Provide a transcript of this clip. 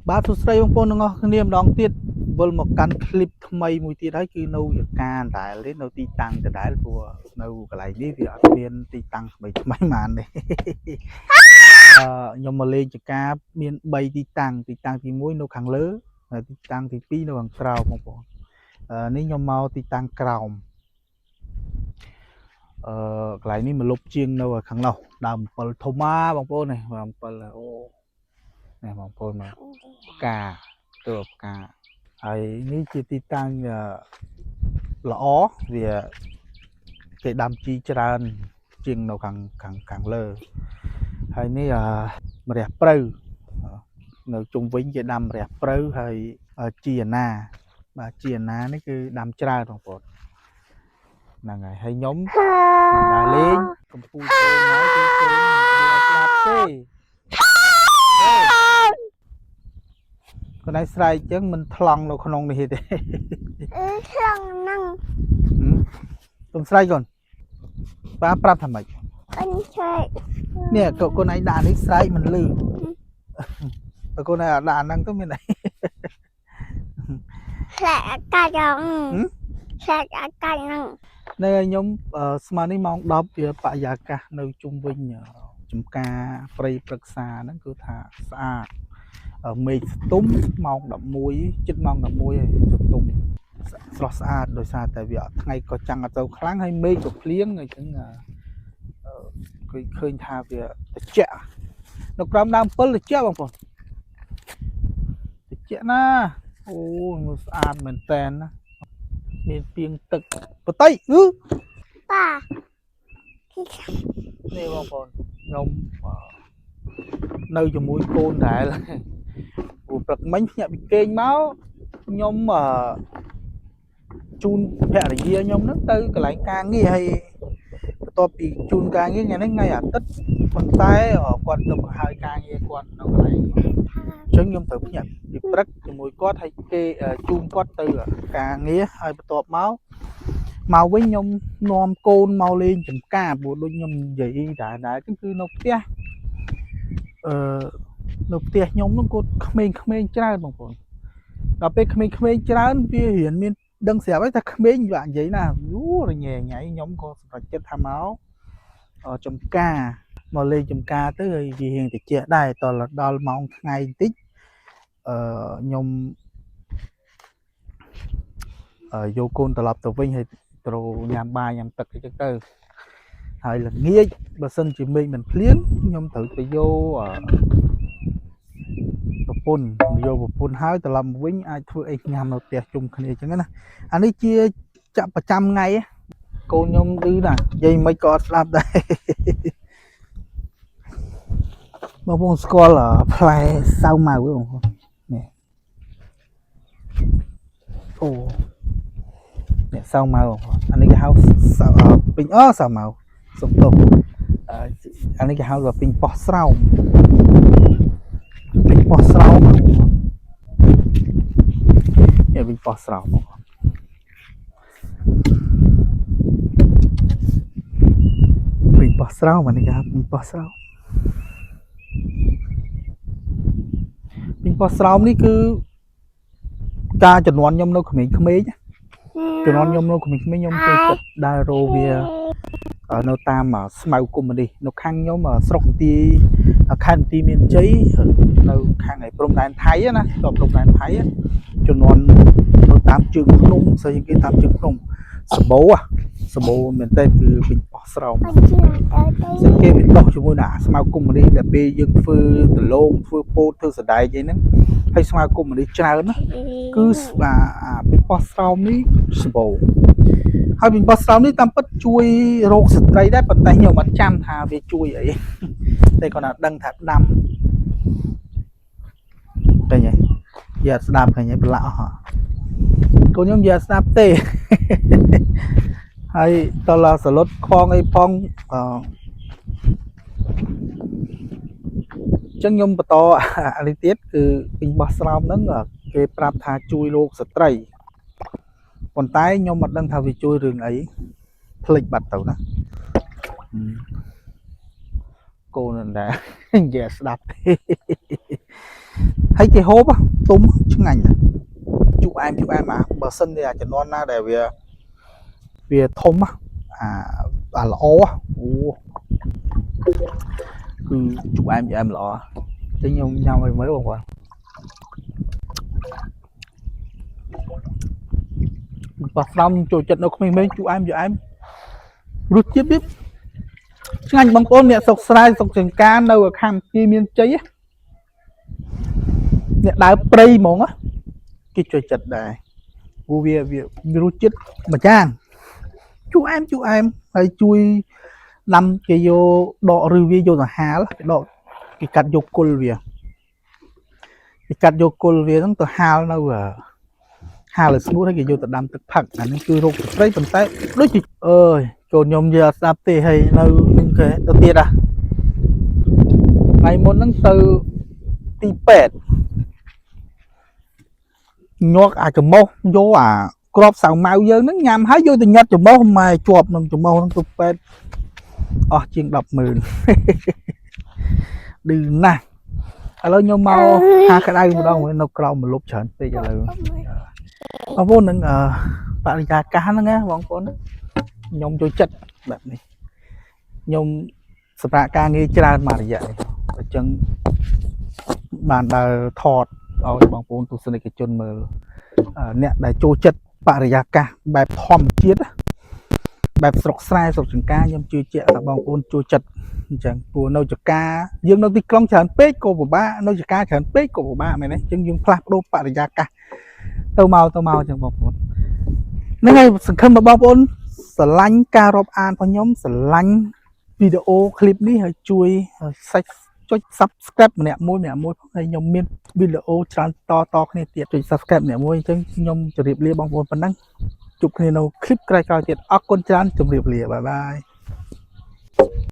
បាទសួស្តីបងប្អូនទាំងអស់គ្នាម្ដងទៀតវិលមកកាន់คลิปថ្មីមួយទៀតហើយគឺនៅយកាដដែលទេនៅទីតាំងដដែលព្រោះនៅកន្លែងនេះវាអត់មានទីតាំងថ្មីថ្មីហ្មងទេខ្ញុំមកលេងយកាមាន3ទីតាំងទី1នៅខាងលើហើយទីតាំងទី2នៅខាងក្រោមបងប្អូននេះខ្ញុំមកទីតាំងក្រោមកន្លែងនេះមកលុបជាងនៅខាងនោះដើមអំពិលធំមកបងប្អូននេះអំពិលអូនេះបងប្អូនមកផ្កាទៅផ្កាហើយនេះជាទីតាំងល្អវាគេដាំជីច្រើនជាងនៅខាងលើហើយនេះម្រះព្រៅនៅជុំវិញគេដាំម្រះព្រៅហើយជីអាណាបាទជីអាណានេះគឺដាំច្រើនបងប្អូនហ្នឹងហើយខ្ញុំដើរលេងកំពូលទៅមកគឺគេវាស្ដាប់ទេកូនឯងស្រែកអញ្ចឹងមិនថ្លង់នៅក្នុងនេះទេថ្លង់ហ្នឹងទុំស្រែកកូនប៉ាប្រាប់ថាម៉េចអូនស្រែកនេះកូនឯងដាក់នេះស្រែកមិនលឺបើកូនឯងដាក់អាហ្នឹងទៅមានអីស្រែកអាកាច់ហ្នឹងស្រែកអាកាច់ហ្នឹងនៅខ្ញុំស្មាននេះម៉ោង10វាបរិយាកាសនៅជុំវិញចំការព្រៃព្រឹក្សាហ្នឹងគឺថាស្អាតមេឃស្ទុំម៉ោង11ជិតម៉ោង11ហើយស្ទុំស្រស់ស្អាតដោយសារតែវាថ្ងៃក៏ចាំងអត់ទៅខ្លាំងហើយមេឃក៏ភ្លៀងអញ្ចឹងគឺឃើញថាវាត្រជាក់នៅក្រោមដើមអំពិលត្រជាក់បងប្អូនត្រជាក់ណាអូមើលស្អាតមែនតែនណាមានពីងទឹកបតីប៉ានេះបងប្អូនខ្ញុំនៅជាមួយកូនដែរព្រោះព្រឹកមិញភ្ញាក់ពីគេងមកខ្ញុំជូនភរិយាខ្ញុំហ្នឹងទៅកន្លែងការងារហើយបន្ទាប់ពីជូនការងារថ្ងៃនេះថ្ងៃអាទិត្យប៉ុន្តែគាត់ទៅបង្ហើយការងារគាត់នៅកន្លែងអញ្ចឹងខ្ញុំត្រូវភ្ញាក់ពីព្រឹកជាមួយគាត់ហើយគេជូនគាត់ទៅការងារហើយបន្ទាប់មកវិញខ្ញុំនាំកូនមកលេងចំការព្រោះដូចខ្ញុំនិយាយដែរគឺនៅផ្ទះនៅផ្ទះខ្ញុំហ្នឹងគាត់ក្មេងច្រើនបងប្អូនដល់ពេលក្មេងច្រើនវារៀនមានដឹងស្រាប់ហើយថាក្មេងវានិយាយណាយូរញ៉ៃខ្ញុំក៏សម្រេចចិត្តថាមកចំការមកលេងចំការទៅហើយវារៀងតិចដែរដល់ម៉ោងថ្ងៃបន្តិចខ្ញុំយកកូនត្រឡប់ទៅវិញហើយត្រូវញ៉ាំបាយញ៉ាំទឹកអីចឹងទៅហើយល្ងាចបើសិនជាមេឃមិនភ្លៀងខ្ញុំត្រូវទៅយកប្រពន្ធហើយត្រឡប់វិញអាចធ្វើអីញ៉ាំនៅផ្ទះជុំគ្នាអញ្ចឹងណាអានេះជាចាក់ប្រចាំថ្ងៃកូនខ្ញុំឌឺណានិយាយមិនក៏អត់ស្ដាប់ដែរបងប្អូនស្គាល់ផ្លែសាវម៉ៅបងប្អូននេះអូនេះសាវម៉ៅបងប្អូនអានេះគេហៅពេញសាវម៉ៅសុំទោសអានេះគេហៅថាពេញប៉ោះស្រោមពេញប៉ោះស្រោមនេះពេញប៉ោះស្រោមបងពេញប៉ោះស្រោមអានេះគេហៅពេញប៉ោះស្រោមពេញប៉ោះស្រោមនេះគឺការចំនួនខ្ញុំនៅក្មេងចំនួនខ្ញុំនៅក្មេងខ្ញុំចូលចិត្តដើររោវានៅតាមស្មៅគុំនេះនៅខាងខ្ញុំស្រុកបន្ទាយខេត្តបន្ទាយមានជ័យនៅខាងឯព្រំដែនថៃណាទៅព្រំដែនថៃចំនួននៅតាមជើងភ្នំស្អីគេតាមជើងភ្នំសម្បូរមែនតើគឺពេញប៉ោះស្រោមស្អីគេវាដោះជាមួយណាស្មៅគុំនេះដែលពេលយើងធ្វើដលងធ្វើពោតធ្វើសដែកអីហ្នឹងហើយស្មៅគុំនេះច្រើនណាគឺពេញប៉ោះស្រោមនេះសម្បូរហើយពេញប៉ោះស្រោមនេះតាមពិតជួយរោគស្ត្រីដែរប៉ុន្តែខ្ញុំអត់ចាំថាវាជួយអីតែគាត់ថាដឹងថាដាំឃើញហើយយកស្ដាប់ឃើញហើយប្រឡាក់អស់កូនខ្ញុំយកស្ដាប់ទេហើយតឡសលុតខងអីផងចឹងខ្ញុំបន្តអានេះទៀតគឺពេញប៉ោះស្រោមហ្នឹងគេប្រាប់ថាជួយរោគស្ត្រីប៉ុន្តែខ្ញុំអត់ដឹងថាវាជួយរឿងអីភ្លេចបាត់ទៅណាកូនដែរនិយាយស្ដាប់ទេ hay cái hộp á túm chứng ảnh chụp em mà bờ sân thì chẳng non na để về thôm á là ó á chụp em lọ chứ nhau mới không qua và xong trồi chật nó không mấy chụp em rút tiếp biết chứng ảnh bằng con nè sọc sai sọc trường can đâu ở kham kia miên cháy á nè đá prey mỏng á cái trồi chật này vô việc rút chết mà chan chú em hay chui năm cái vô đọ review vô là há đọ cái cắt vô côn việc cái cắt vô côn việc nó từ hao đâu à hao là smooth hay cái vô từ đâm từ phẳng là nó chui rục đấy tầm tay đối chị ơi còn nhom giờ đạp tê hay đâu những cái đầu tiên à ngày một tháng từ tì pet nhọt chùm mông vô crop sào màu giờ nó nhằm hái vô từ nhặt chùm mông mà chuột nằm chùm mông nó pet chiên đập mượn đừng nè alo nhôm mau hai cái đây một đâu nó cầu một lúc chọn bây giờ là nó vô nâng bạn già cá nó nghe bóng vốn nhôm cho chấtแบบnày nhôm sập ca nghe chơi mà vậy chân bàn đờ thọt ở bóng vốn tụi sinh cái chân mờ nè để cho chất bạn già cá bài thòm chiết bài sọc sai sọc chừng ca nhôm chơi chẹt là bóng vốn cho chất chẳng của nấu chả cá dương nó đi con chán pết cô của ba nấu chả cá chán pết cô của ba mày đấy chân dương flap đô bạn già cá tao màu chẳng bóng vốn nếu ngay sừng khâm mà bóng vốn sờ lánh ca rộp an vào nhóm sờ lánh video clip ní hơi chui sách cho subscribe mẹ môi hay nhóm miên video tràn to này tiệt rồi subscribe mẹ môi chứ nhóm chụp lia bóng vốn phần năng chụp này nào clip cái tiệt con tràn chụp lia bye bye